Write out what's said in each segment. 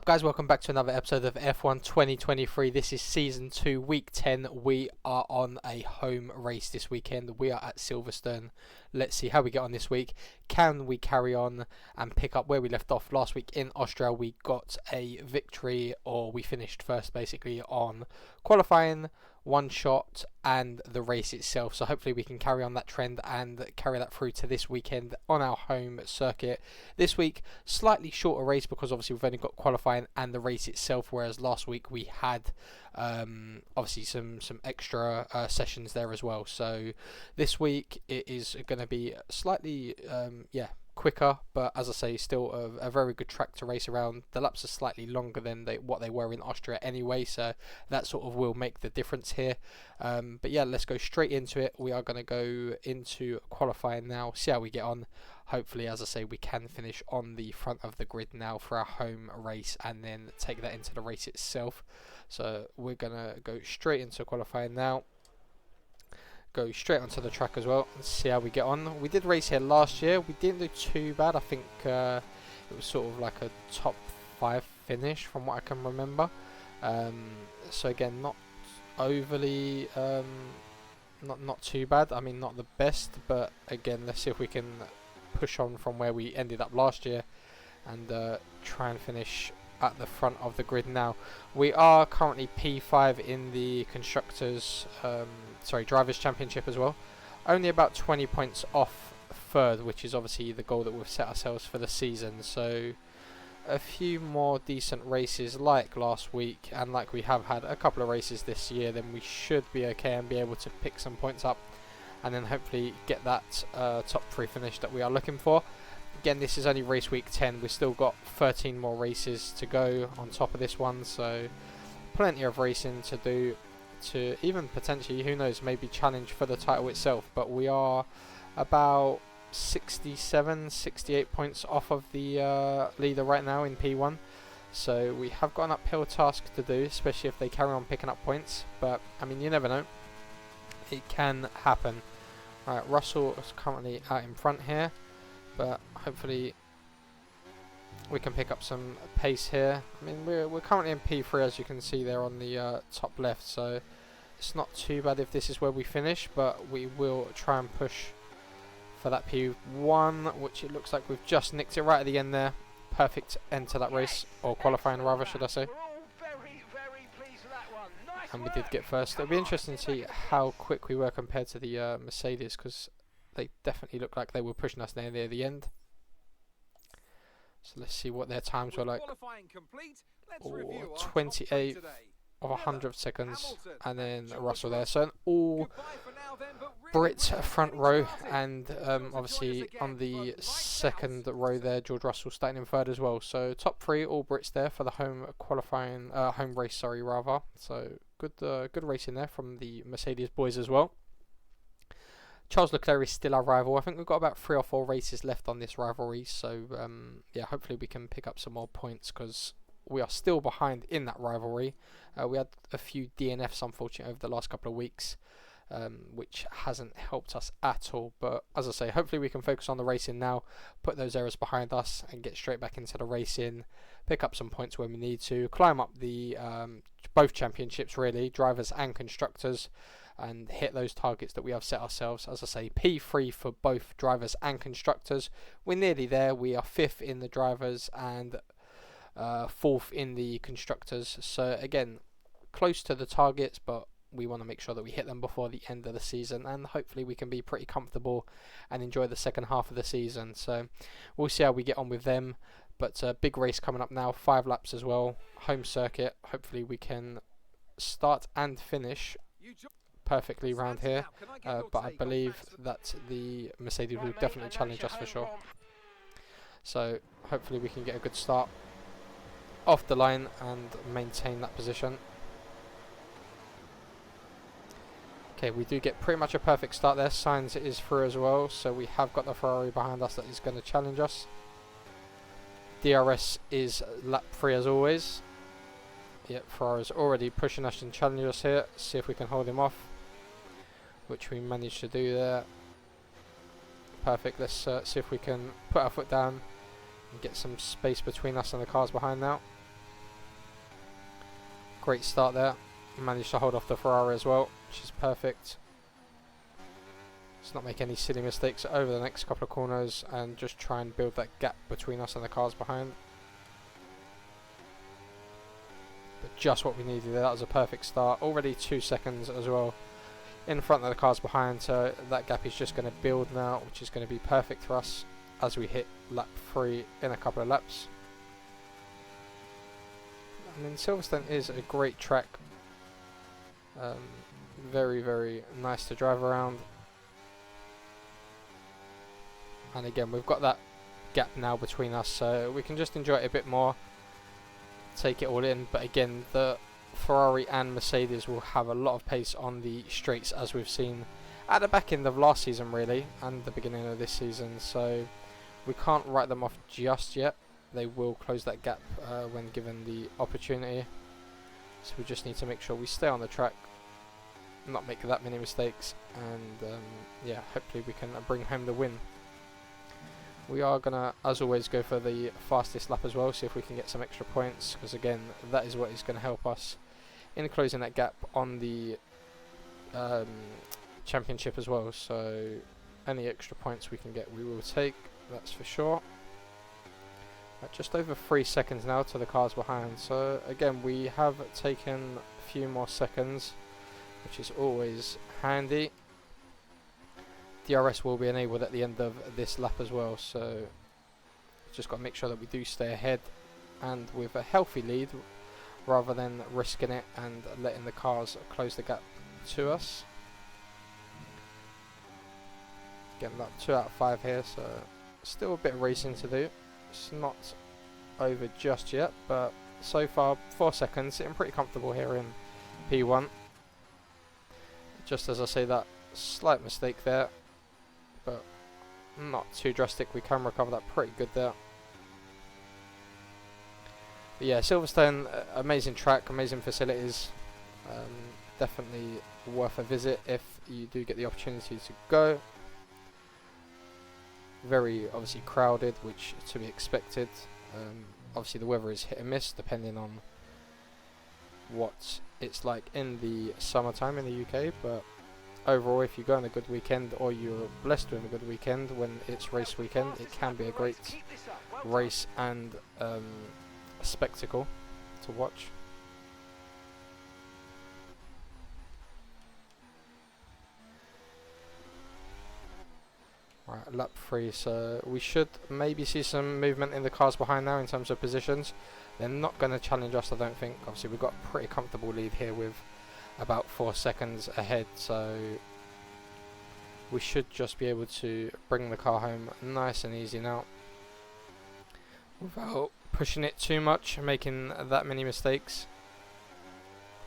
Guys, welcome back to another episode of F1 2023. This is Season 2, Week 10. We are on a home race this weekend. We are at Silverstone. Let's see how we get on this week. Can we carry on and pick up where we left off last week in Austria? We got a victory, or we finished first basically on qualifying, one shot and the race itself. So hopefully we can carry on that trend and carry that through to this weekend on our home circuit. This week, slightly shorter race because obviously we've only got qualifying and the race itself, whereas last week we had obviously some extra sessions there as well. So this week it is going to be slightly quicker, but as I say, still a very good track to race around. The laps are slightly longer than what they were in Austria anyway, so that sort of will make the difference here. But yeah, let's go straight into it. We are going to go into qualifying now, see how we get on. Hopefully, as I say, we can finish on the front of the grid now for our home race and then take that into the race itself. So we're going to go straight into qualifying now. Go straight onto the track as well and see how we get on. We did race here last year. We didn't do too bad. I think it was sort of like a top 5 finish from what I can remember. So again, not overly not too bad. I mean, not the best, but again, let's see if we can push on from where we ended up last year and try and finish at the front of the grid now. We are currently P5 in the constructors drivers championship as well, only about 20 points off third, which is obviously the goal that we've set ourselves for the season. So a few more decent races like last week, and like we have had a couple of races this year, then we should be okay and be able to pick some points up and then hopefully get that top 3 finish that we are looking for. Again, this is only race week 10. We've still got 13 more races to go on top of this one, so plenty of racing to do to even potentially, who knows, maybe challenge for the title itself. But we are about 68 points off of the leader right now in P1, so we have got an uphill task to do, especially if they carry on picking up points. But I mean, you never know, it can happen. Right, Russell is currently out in front here, but hopefully we can pick up some pace here. I mean, we're currently in P3, as you can see there on the top left, so it's not too bad if this is where we finish, but we will try and push for that P1, which it looks like we've just nicked it right at the end there. Perfect end to that race, or qualifying rather, should I say. And we did get first. It'll be interesting to see how quick we were compared to the Mercedes, because they definitely look like they were pushing us near the end. So let's see what their times were like. 28 of 100 seconds, and then Russell there. So an all Brit front row, and obviously on the second row there, George Russell starting in third as well. So top 3 all Brits there for the home qualifying, home race, sorry, rather. So good racing there from the Mercedes boys as well. Charles Leclerc is still our rival. I think we've got about 3 or 4 races left on this rivalry, so yeah, hopefully we can pick up some more points, because we are still behind in that rivalry. We had a few DNFs, unfortunately, over the last couple of weeks, which hasn't helped us at all. But as I say, hopefully we can focus on the racing now, put those errors behind us and get straight back into the racing, pick up some points when we need to, climb up the both championships really, drivers and constructors, and hit those targets that we have set ourselves. As I say, P3 for both drivers and constructors. We're nearly there. We are 5th in the drivers and 4th in the constructors. So again, close to the targets, but we want to make sure that we hit them before the end of the season, and hopefully we can be pretty comfortable and enjoy the second half of the season. So we'll see how we get on with them. But big race coming up now, 5 laps as well, home circuit. Hopefully we can start and finish perfectly round here, but I believe that the Mercedes will definitely challenge us for sure. So hopefully we can get a good start off the line and maintain that position. Okay, we do get pretty much a perfect start there. Sainz is through as well, so we have got the Ferrari behind us that is going to challenge us. DRS is lap 3 as always. Yep, Ferrari's already pushing us and challenging us here. See if we can hold him off, which we managed to do there. Perfect. Let's see if we can put our foot down and get some space between us and the cars behind now. Great start there. Managed to hold off the Ferrari as well, which is perfect. Let's not make any silly mistakes over the next couple of corners and just try and build that gap between us and the cars behind. But just what we needed there. That was a perfect start. Already 2 seconds as well in front of the cars behind, so that gap is just going to build now, which is going to be perfect for us as we hit lap 3 in a couple of laps. I mean, Silverstone is a great track. Very, very nice to drive around. And again, we've got that gap now between us, so we can just enjoy it a bit more, take it all in. But again, the Ferrari and Mercedes will have a lot of pace on the straights, as we've seen at the back end of last season really, and the beginning of this season, so we can't write them off just yet. They will close that gap when given the opportunity, so we just need to make sure we stay on the track, not make that many mistakes, and yeah, hopefully we can bring home the win. We are gonna, as always, go for the fastest lap as well, see if we can get some extra points, because again, that is what is going to help us in closing that gap on the championship as well. So any extra points we can get, we will take, that's for sure. Just over 3 seconds now to the cars behind, so again, we have taken a few more seconds, which is always handy. DRS will be enabled at the end of this lap as well, so just got to make sure that we do stay ahead and with a healthy lead rather than risking it and letting the cars close the gap to us. Getting that 2 out of 5 here, so still a bit of racing to do. It's not over just yet, but so far 4 seconds, sitting pretty comfortable here in P1. Just as I say, that slight mistake there, but not too drastic. We can recover that pretty good there. But yeah, Silverstone, amazing track, amazing facilities. Definitely worth a visit if you do get the opportunity to go. Very obviously crowded, which to be expected. Obviously the weather is hit and miss depending on what it's like in the summertime in the UK, but overall, if you go on a good weekend, or you're blessed with a good weekend when it's race weekend, it can be a great race and a spectacle to watch. Right, lap 3, so we should maybe see some movement in the cars behind now in terms of positions. They're not going to challenge us, I don't think. Obviously we've got a pretty comfortable lead here with about 4 seconds ahead, so we should just be able to bring the car home nice and easy now without pushing it too much and making that many mistakes.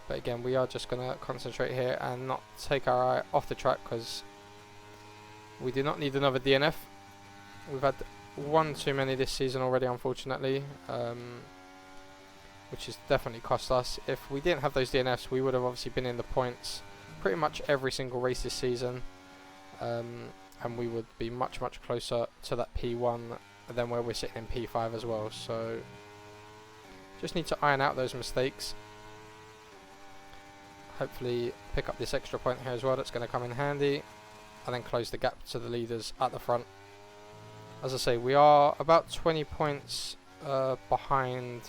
But again, we are just going to concentrate here and not take our eye off the track, because we do not need another DNF. We've had one too many this season already, unfortunately, which has definitely cost us. If we didn't have those DNFs, we would have obviously been in the points pretty much every single race this season, and we would be much closer to that P1 than where we're sitting in P5 as well. So just need to iron out those mistakes, hopefully pick up this extra point here as well, that's going to come in handy, and then close the gap to the leaders at the front. As I say, we are about 20 points behind,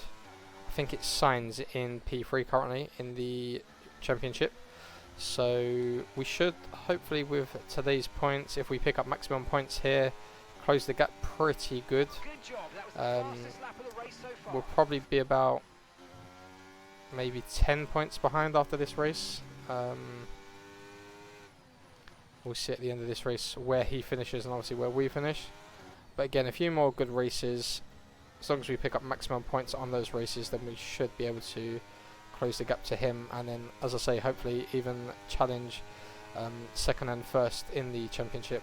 I think it's Sainz in P3 currently in the championship. So we should, hopefully with today's points, if we pick up maximum points here, close the gap pretty good. We'll probably be about maybe 10 points behind after this race. We'll see at the end of this race where he finishes and obviously where we finish. But again, a few more good races. As long as we pick up maximum points on those races, then we should be able to close the gap to him, and then, as I say, hopefully even challenge second and first in the championship.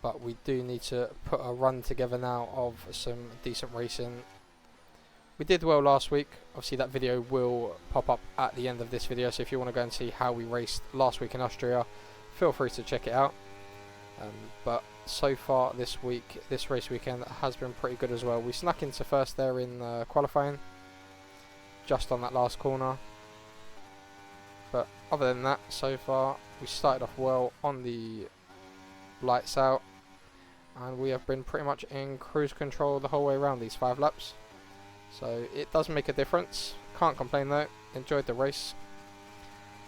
But we do need to put a run together now of some decent racing. We did well last week. Obviously that video will pop up at the end of this video, so if you want to go and see how we raced last week in Austria, feel free to check it out. But so far this week, this race weekend has been pretty good as well. We snuck into first there in qualifying, just on that last corner. But other than that, so far we started off well on the lights out, and we have been pretty much in cruise control the whole way around these 5 laps. So it does make a difference. Can't complain though. Enjoyed the race.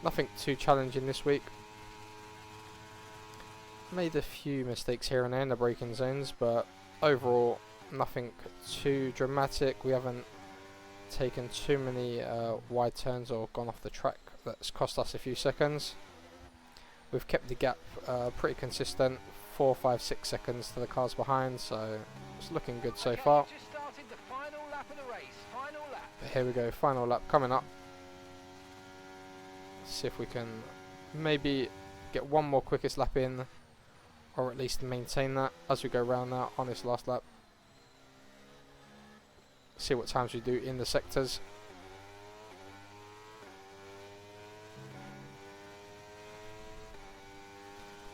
Nothing too challenging this week. Made a few mistakes here and there in the braking zones, but overall nothing too dramatic. We haven't taken too many wide turns or gone off the track that's cost us a few seconds. We've kept the gap pretty consistent, 4, 5, 6 seconds to the cars behind, so it's looking good so far. But here we go, final lap coming up. See if we can maybe get one more quickest lap in, or at least maintain that as we go around now on this last lap. See what times we do in the sectors.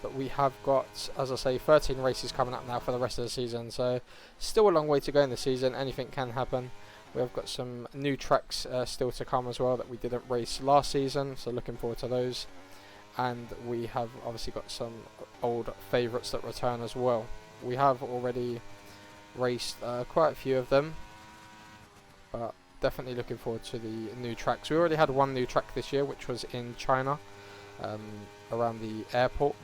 But we have got, as I say, 13 races coming up now for the rest of the season, so still a long way to go in the season. Anything can happen. We have got some new tracks still to come as well that we didn't race last season, so looking forward to those. And we have obviously got some old favourites that return as well. We have already raced quite a few of them, but definitely looking forward to the new tracks. We already had one new track this year, which was in China, around the airport.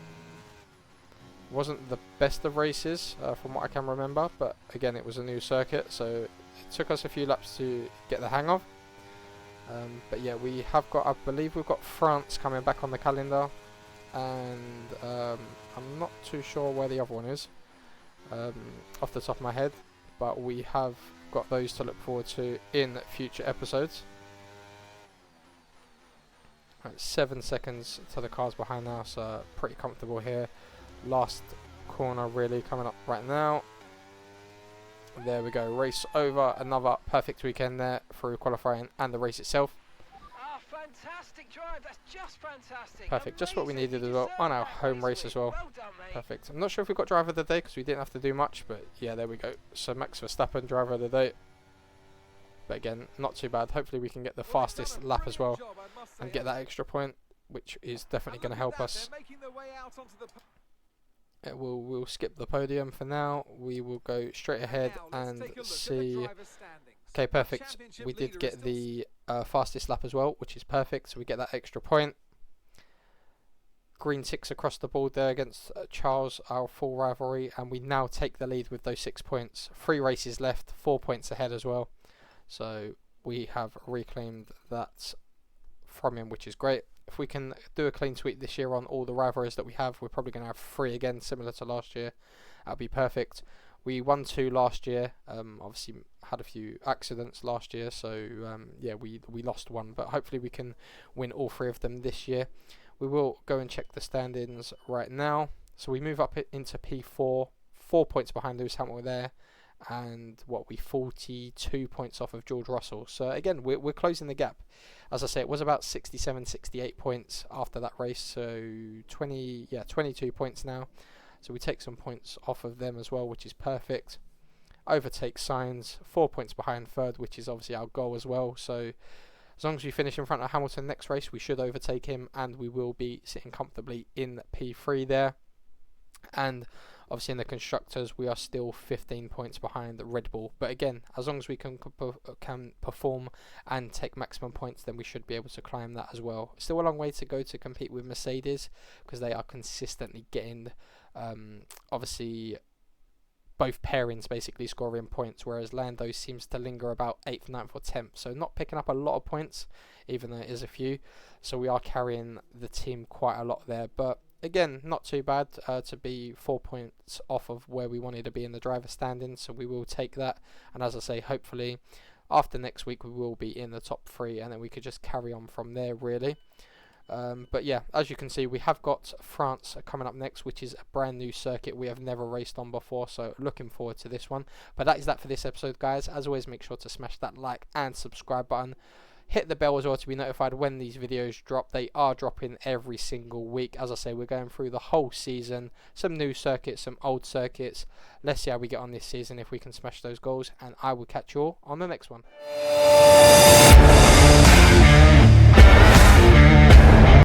Wasn't the best of races from what I can remember, but again it was a new circuit, so it took us a few laps to get the hang of. But yeah, we have got, I believe we've got France coming back on the calendar, and I'm not too sure where the other one is off the top of my head, but we have got those to look forward to in future episodes. Right, 7 seconds to the cars behind now, so pretty comfortable here. Last corner really coming up right now. There we go, race over. Another perfect weekend there through qualifying and the race itself. Fantastic drive, that's just fantastic. Perfect, just what we needed as well on our home race as well. Well done, mate. Perfect. I'm not sure if we got driver of the day because we didn't have to do much, but yeah, there we go. So Max Verstappen, driver of the day. But again, not too bad. Hopefully we can get the fastest lap as well and get that extra point, which is definitely going to help us. We'll skip the podium for now. We will go straight ahead and see. Okay, perfect. We did get the fastest lap as well, which is perfect. So we get that extra point. Green ticks across the board there against Charles, our full rivalry, and we now take the lead with those 6 points. 3 races left, 4 points ahead as well. So we have reclaimed that from him, which is great. If we can do a clean sweep this year on all the rivalries that we have, we're probably going to have 3 again, similar to last year. That'll be perfect. We won 2 last year. Obviously had a few accidents last year, so yeah, we lost 1, but hopefully we can win all 3 of them this year. We will go and check the standings right now. So we move up into P4, 4 points behind Lewis Hamilton there, and what, we 42 points off of George Russell. So again, we're closing the gap. As I say, it was about 67, 68 points after that race, so 22 points now. So we take some points off of them as well, which is perfect. Overtake Sainz, 4 points behind third, which is obviously our goal as well. So as long as we finish in front of Hamilton next race, we should overtake him, and we will be sitting comfortably in P3 there. And obviously in the constructors, we are still 15 points behind Red Bull. But again, as long as we can perform and take maximum points, then we should be able to climb that as well. Still a long way to go to compete with Mercedes, because they are consistently getting, obviously, both pairings basically scoring points, whereas Lando seems to linger about 8th, 9th or 10th. So not picking up a lot of points, even though it is a few. So we are carrying the team quite a lot there. But again, not too bad to be 4 points off of where we wanted to be in the driver standing, so we will take that. And as I say, hopefully after next week we will be in the top 3, and then we could just carry on from there really. But yeah, as you can see, we have got France coming up next, which is a brand new circuit we have never raced on before, so looking forward to this one. But that is that for this episode, guys. As always, make sure to smash that like and subscribe button. Hit the bell as well to be notified when these videos drop. They are dropping every single week. As I say, we're going through the whole season. Some new circuits, some old circuits. Let's see how we get on this season, if we can smash those goals. And I will catch you all on the next one.